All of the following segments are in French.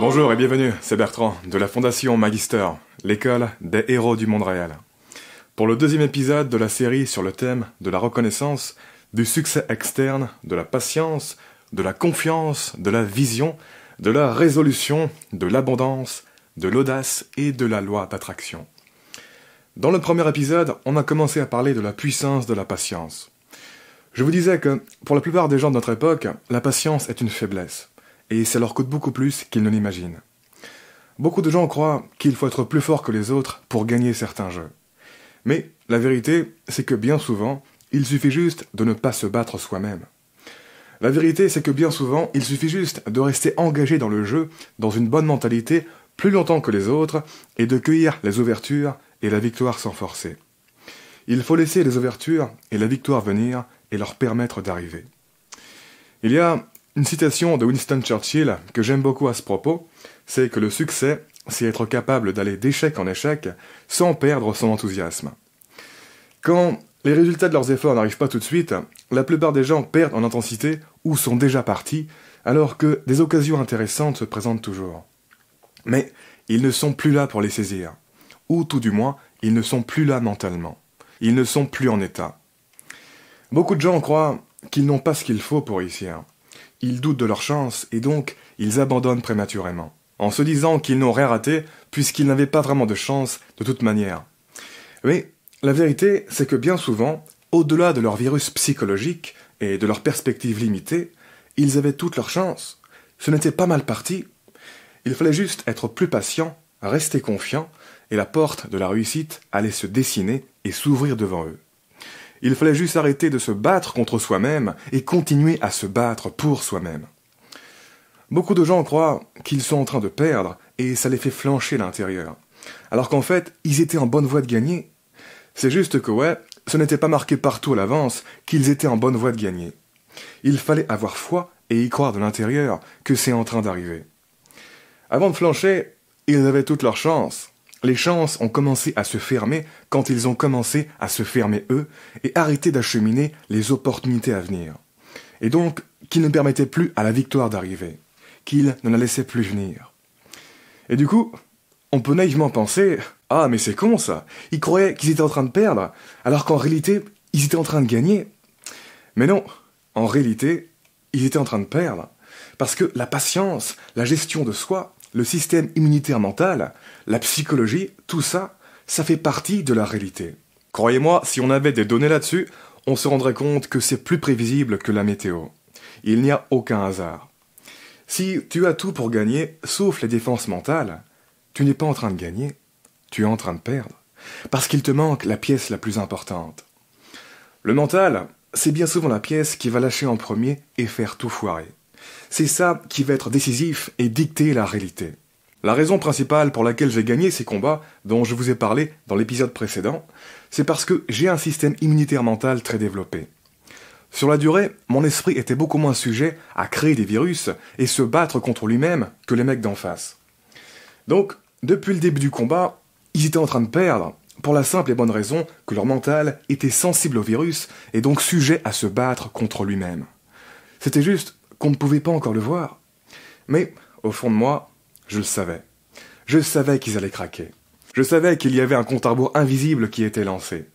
Bonjour et bienvenue, c'est Bertrand de la Fondation Magister, l'école des héros du monde réel. Pour le deuxième épisode de la série sur le thème de la reconnaissance, du succès externe, de la patience, de la confiance, de la vision, de la résolution, de l'abondance, de l'audace et de la loi d'attraction. Dans le premier épisode, on a commencé à parler de la puissance de la patience. Je vous disais que, pour la plupart des gens de notre époque, la patience est une faiblesse, et ça leur coûte beaucoup plus qu'ils ne l'imaginent. Beaucoup de gens croient qu'il faut être plus fort que les autres pour gagner certains jeux. Mais la vérité, c'est que bien souvent, il suffit juste de ne pas se battre soi-même. La vérité, c'est que bien souvent, il suffit juste de rester engagé dans le jeu, dans une bonne mentalité, plus longtemps que les autres, et de cueillir les ouvertures et la victoire sans forcer. Il faut laisser les ouvertures et la victoire venir et leur permettre d'arriver. Il y a une citation de Winston Churchill que j'aime beaucoup à ce propos, c'est que le succès, c'est être capable d'aller d'échec en échec sans perdre son enthousiasme. Quand les résultats de leurs efforts n'arrivent pas tout de suite, la plupart des gens perdent en intensité ou sont déjà partis, alors que des occasions intéressantes se présentent toujours. Mais ils ne sont plus là pour les saisir, ou tout du moins, ils ne sont plus là mentalement. Ils ne sont plus en état. Beaucoup de gens croient qu'ils n'ont pas ce qu'il faut pour réussir. Ils doutent de leur chance et donc ils abandonnent prématurément, en se disant qu'ils n'ont rien raté puisqu'ils n'avaient pas vraiment de chance de toute manière. Mais la vérité, c'est que bien souvent, au-delà de leur virus psychologique et de leur perspective limitée, ils avaient toute leur chance. Ce n'était pas mal parti. Il fallait juste être plus patient, rester confiant, et la porte de la réussite allait se dessiner et s'ouvrir devant eux. Il fallait juste arrêter de se battre contre soi-même et continuer à se battre pour soi-même. Beaucoup de gens croient qu'ils sont en train de perdre et ça les fait flancher l'intérieur. Alors qu'en fait, ils étaient en bonne voie de gagner. C'est juste que ce n'était pas marqué partout à l'avance qu'ils étaient en bonne voie de gagner. Il fallait avoir foi et y croire de l'intérieur que c'est en train d'arriver. Avant de flancher, ils avaient toute leur chance. Les chances ont commencé à se fermer quand ils ont commencé à se fermer eux et arrêter d'acheminer les opportunités à venir. Et donc, qu'ils ne permettaient plus à la victoire d'arriver, qu'ils ne la laissaient plus venir. Et du coup, on peut naïvement penser « Ah, mais c'est con ça, ils croyaient qu'ils étaient en train de perdre, alors qu'en réalité, ils étaient en train de gagner. » Mais non, en réalité, ils étaient en train de perdre, parce que la patience, la gestion de soi, le système immunitaire mental, la psychologie, tout ça, ça fait partie de la réalité. Croyez-moi, si on avait des données là-dessus, on se rendrait compte que c'est plus prévisible que la météo. Il n'y a aucun hasard. Si tu as tout pour gagner, sauf les défenses mentales, tu n'es pas en train de gagner, tu es en train de perdre. Parce qu'il te manque la pièce la plus importante. Le mental, c'est bien souvent la pièce qui va lâcher en premier et faire tout foirer. C'est ça qui va être décisif et dicter la réalité. La raison principale pour laquelle j'ai gagné ces combats, dont je vous ai parlé dans l'épisode précédent, c'est parce que j'ai un système immunitaire mental très développé. Sur la durée, mon esprit était beaucoup moins sujet à créer des virus et se battre contre lui-même que les mecs d'en face. Donc, depuis le début du combat, ils étaient en train de perdre, pour la simple et bonne raison que leur mental était sensible au virus et donc sujet à se battre contre lui-même. C'était juste qu'on ne pouvait pas encore le voir. Mais, au fond de moi, je le savais. Je savais qu'ils allaient craquer. Je savais qu'il y avait un compte à rebours invisible qui était lancé.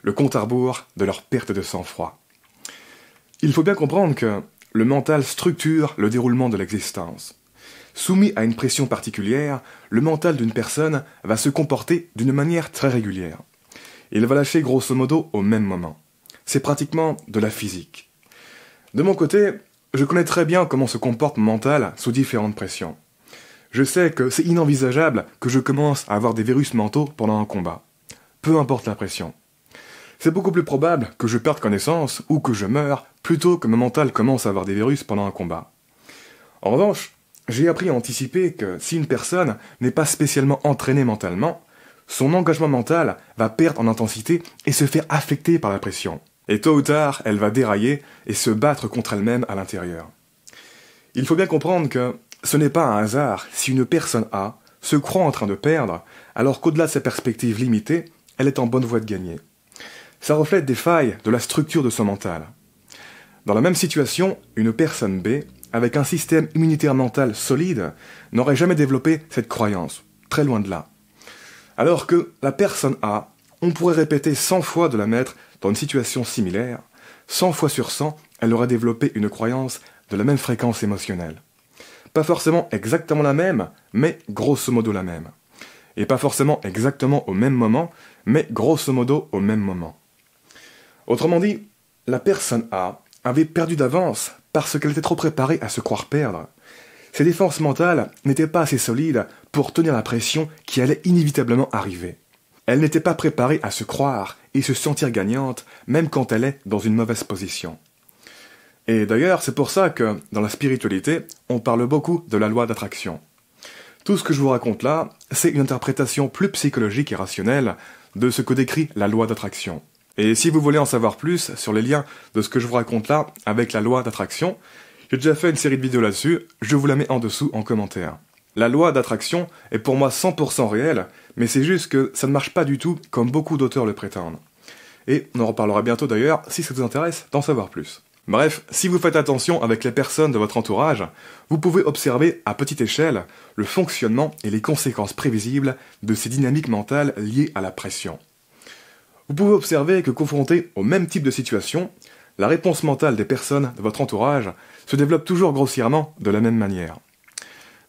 Le compte à rebours de leur perte de sang-froid. Il faut bien comprendre que le mental structure le déroulement de l'existence. Soumis à une pression particulière, le mental d'une personne va se comporter d'une manière très régulière. Il va lâcher grosso modo au même moment. C'est pratiquement de la physique. De mon côté, je connais très bien comment se comporte mon mental sous différentes pressions. Je sais que c'est inenvisageable que je commence à avoir des virus mentaux pendant un combat. Peu importe la pression. C'est beaucoup plus probable que je perde connaissance ou que je meure plutôt que mon mental commence à avoir des virus pendant un combat. En revanche, j'ai appris à anticiper que si une personne n'est pas spécialement entraînée mentalement, son engagement mental va perdre en intensité et se faire affecter par la pression. Et tôt ou tard, elle va dérailler et se battre contre elle-même à l'intérieur. Il faut bien comprendre que ce n'est pas un hasard si une personne A se croit en train de perdre, alors qu'au-delà de sa perspective limitée, elle est en bonne voie de gagner. Ça reflète des failles de la structure de son mental. Dans la même situation, une personne B avec un système immunitaire mental solide, n'aurait jamais développé cette croyance, très loin de là. Alors que la personne A, on pourrait répéter 100 fois de la mettre dans une situation similaire, 100 fois sur 100, elle aurait développé une croyance de la même fréquence émotionnelle. Pas forcément exactement la même, mais grosso modo la même. Et pas forcément exactement au même moment, mais grosso modo au même moment. Autrement dit, la personne A avait perdu d'avance parce qu'elle était trop préparée à se croire perdre. Ses défenses mentales n'étaient pas assez solides pour tenir la pression qui allait inévitablement arriver. Elle n'était pas préparée à se croire et se sentir gagnante, même quand elle est dans une mauvaise position. Et d'ailleurs, c'est pour ça que, dans la spiritualité, on parle beaucoup de la loi d'attraction. Tout ce que je vous raconte là, c'est une interprétation plus psychologique et rationnelle de ce que décrit la loi d'attraction. Et si vous voulez en savoir plus sur les liens de ce que je vous raconte là avec la loi d'attraction, j'ai déjà fait une série de vidéos là-dessus, je vous la mets en dessous en commentaire. La loi d'attraction est pour moi 100% réelle, mais c'est juste que ça ne marche pas du tout comme beaucoup d'auteurs le prétendent. Et on en reparlera bientôt d'ailleurs, si ça vous intéresse d'en savoir plus. Bref, si vous faites attention avec les personnes de votre entourage, vous pouvez observer à petite échelle le fonctionnement et les conséquences prévisibles de ces dynamiques mentales liées à la pression. Vous pouvez observer que confronté au même type de situation, la réponse mentale des personnes de votre entourage se développe toujours grossièrement de la même manière.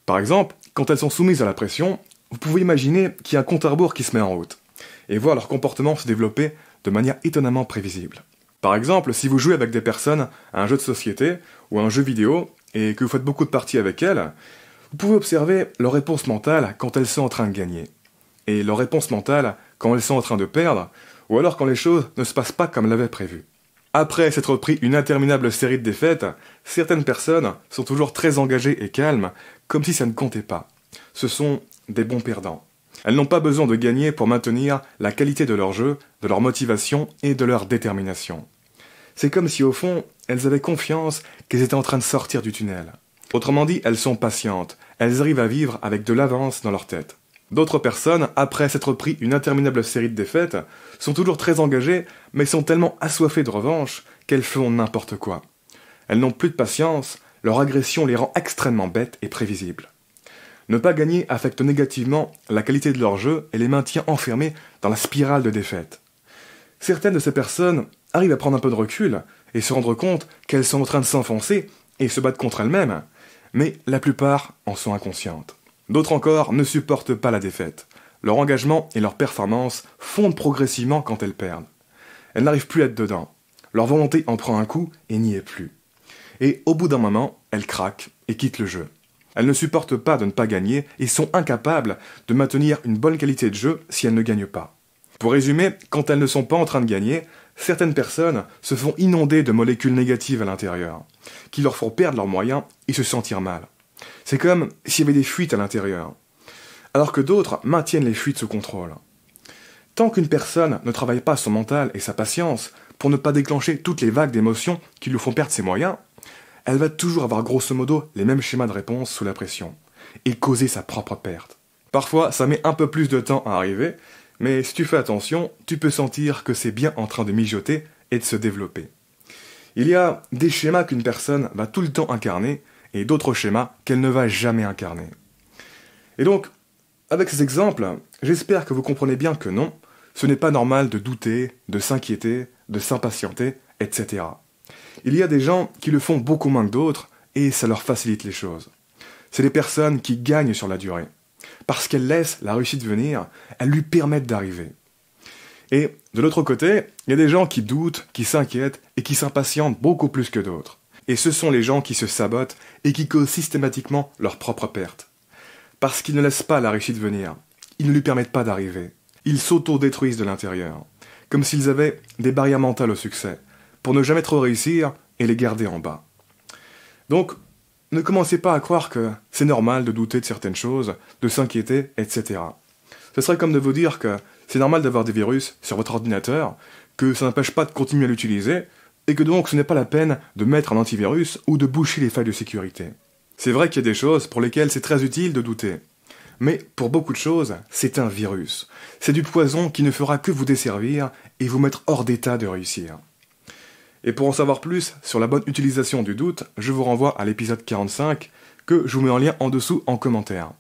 Par exemple, quand elles sont soumises à la pression, vous pouvez imaginer qu'il y a un compte à rebours qui se met en route, et voir leur comportement se développer de manière étonnamment prévisible. Par exemple, si vous jouez avec des personnes à un jeu de société ou à un jeu vidéo, et que vous faites beaucoup de parties avec elles, vous pouvez observer leur réponse mentale quand elles sont en train de gagner, et leur réponse mentale quand elles sont en train de perdre, ou alors quand les choses ne se passent pas comme elles l'avaient prévu. Après s'être pris une interminable série de défaites, certaines personnes sont toujours très engagées et calmes, comme si ça ne comptait pas. Ce sont des bons perdants. Elles n'ont pas besoin de gagner pour maintenir la qualité de leur jeu, de leur motivation et de leur détermination. C'est comme si au fond, elles avaient confiance qu'elles étaient en train de sortir du tunnel. Autrement dit, elles sont patientes, elles arrivent à vivre avec de l'avance dans leur tête. D'autres personnes, après s'être pris une interminable série de défaites, sont toujours très engagées, mais sont tellement assoiffées de revanche qu'elles font n'importe quoi. Elles n'ont plus de patience, leur agression les rend extrêmement bêtes et prévisibles. Ne pas gagner affecte négativement la qualité de leur jeu et les maintient enfermés dans la spirale de défaite. Certaines de ces personnes arrivent à prendre un peu de recul et se rendre compte qu'elles sont en train de s'enfoncer et se battre contre elles-mêmes, mais la plupart en sont inconscientes. D'autres encore ne supportent pas la défaite. Leur engagement et leur performance fondent progressivement quand elles perdent. Elles n'arrivent plus à être dedans. Leur volonté en prend un coup et n'y est plus. Et au bout d'un moment, elles craquent et quittent le jeu. Elles ne supportent pas de ne pas gagner et sont incapables de maintenir une bonne qualité de jeu si elles ne gagnent pas. Pour résumer, quand elles ne sont pas en train de gagner, certaines personnes se font inonder de molécules négatives à l'intérieur, qui leur font perdre leurs moyens et se sentir mal. C'est comme s'il y avait des fuites à l'intérieur, alors que d'autres maintiennent les fuites sous contrôle. Tant qu'une personne ne travaille pas son mental et sa patience pour ne pas déclencher toutes les vagues d'émotions qui lui font perdre ses moyens, elle va toujours avoir grosso modo les mêmes schémas de réponse sous la pression, et causer sa propre perte. Parfois, ça met un peu plus de temps à arriver, mais si tu fais attention, tu peux sentir que c'est bien en train de mijoter et de se développer. Il y a des schémas qu'une personne va tout le temps incarner, et d'autres schémas qu'elle ne va jamais incarner. Et donc, avec ces exemples, j'espère que vous comprenez bien que non, ce n'est pas normal de douter, de s'inquiéter, de s'impatienter, etc. Il y a des gens qui le font beaucoup moins que d'autres, et ça leur facilite les choses. C'est des personnes qui gagnent sur la durée. Parce qu'elles laissent la réussite venir, elles lui permettent d'arriver. Et de l'autre côté, il y a des gens qui doutent, qui s'inquiètent et qui s'impatientent beaucoup plus que d'autres. Et ce sont les gens qui se sabotent et qui causent systématiquement leur propre perte. Parce qu'ils ne laissent pas la réussite venir. Ils ne lui permettent pas d'arriver. Ils s'auto-détruisent de l'intérieur. Comme s'ils avaient des barrières mentales au succès, pour ne jamais trop réussir et les garder en bas. Donc, ne commencez pas à croire que c'est normal de douter de certaines choses, de s'inquiéter, etc. Ce serait comme de vous dire que c'est normal d'avoir des virus sur votre ordinateur, que ça n'empêche pas de continuer à l'utiliser, et que donc ce n'est pas la peine de mettre un antivirus ou de boucher les failles de sécurité. C'est vrai qu'il y a des choses pour lesquelles c'est très utile de douter. Mais pour beaucoup de choses, c'est un virus. C'est du poison qui ne fera que vous desservir et vous mettre hors d'état de réussir. Et pour en savoir plus sur la bonne utilisation du doute, je vous renvoie à l'épisode 45 que je vous mets en lien en dessous en commentaire.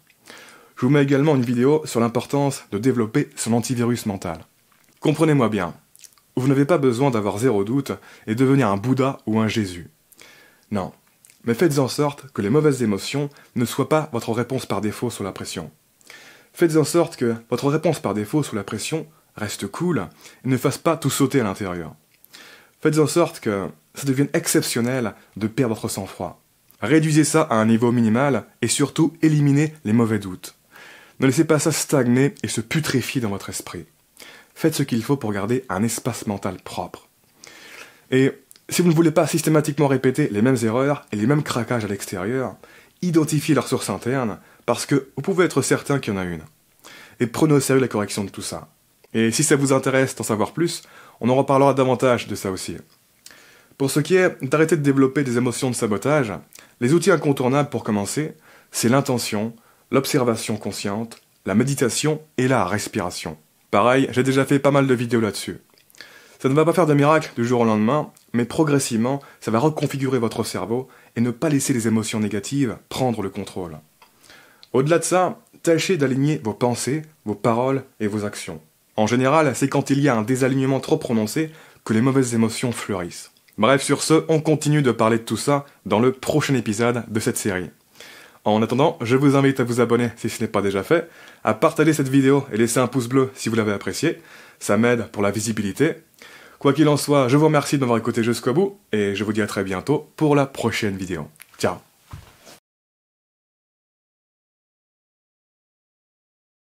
Je vous mets également une vidéo sur l'importance de développer son antivirus mental. Comprenez-moi bien, vous n'avez pas besoin d'avoir zéro doute et devenir un Bouddha ou un Jésus. Non, mais faites en sorte que les mauvaises émotions ne soient pas votre réponse par défaut sous la pression. Faites en sorte que votre réponse par défaut sous la pression reste cool et ne fasse pas tout sauter à l'intérieur. Faites en sorte que ça devienne exceptionnel de perdre votre sang-froid. Réduisez ça à un niveau minimal et surtout éliminez les mauvais doutes. Ne laissez pas ça stagner et se putréfier dans votre esprit. Faites ce qu'il faut pour garder un espace mental propre. Et si vous ne voulez pas systématiquement répéter les mêmes erreurs et les mêmes craquages à l'extérieur, identifiez leur source interne parce que vous pouvez être certain qu'il y en a une. Et prenez au sérieux la correction de tout ça. Et si ça vous intéresse d'en savoir plus, on en reparlera davantage de ça aussi. Pour ce qui est d'arrêter de développer des émotions de sabotage, les outils incontournables pour commencer, c'est l'intention, l'observation consciente, la méditation et la respiration. Pareil, j'ai déjà fait pas mal de vidéos là-dessus. Ça ne va pas faire de miracle du jour au lendemain, mais progressivement, ça va reconfigurer votre cerveau et ne pas laisser les émotions négatives prendre le contrôle. Au-delà de ça, tâchez d'aligner vos pensées, vos paroles et vos actions. En général, c'est quand il y a un désalignement trop prononcé que les mauvaises émotions fleurissent. Bref, sur ce, on continue de parler de tout ça dans le prochain épisode de cette série. En attendant, je vous invite à vous abonner si ce n'est pas déjà fait, à partager cette vidéo et laisser un pouce bleu si vous l'avez apprécié, ça m'aide pour la visibilité. Quoi qu'il en soit, je vous remercie de m'avoir écouté jusqu'au bout, et je vous dis à très bientôt pour la prochaine vidéo. Ciao!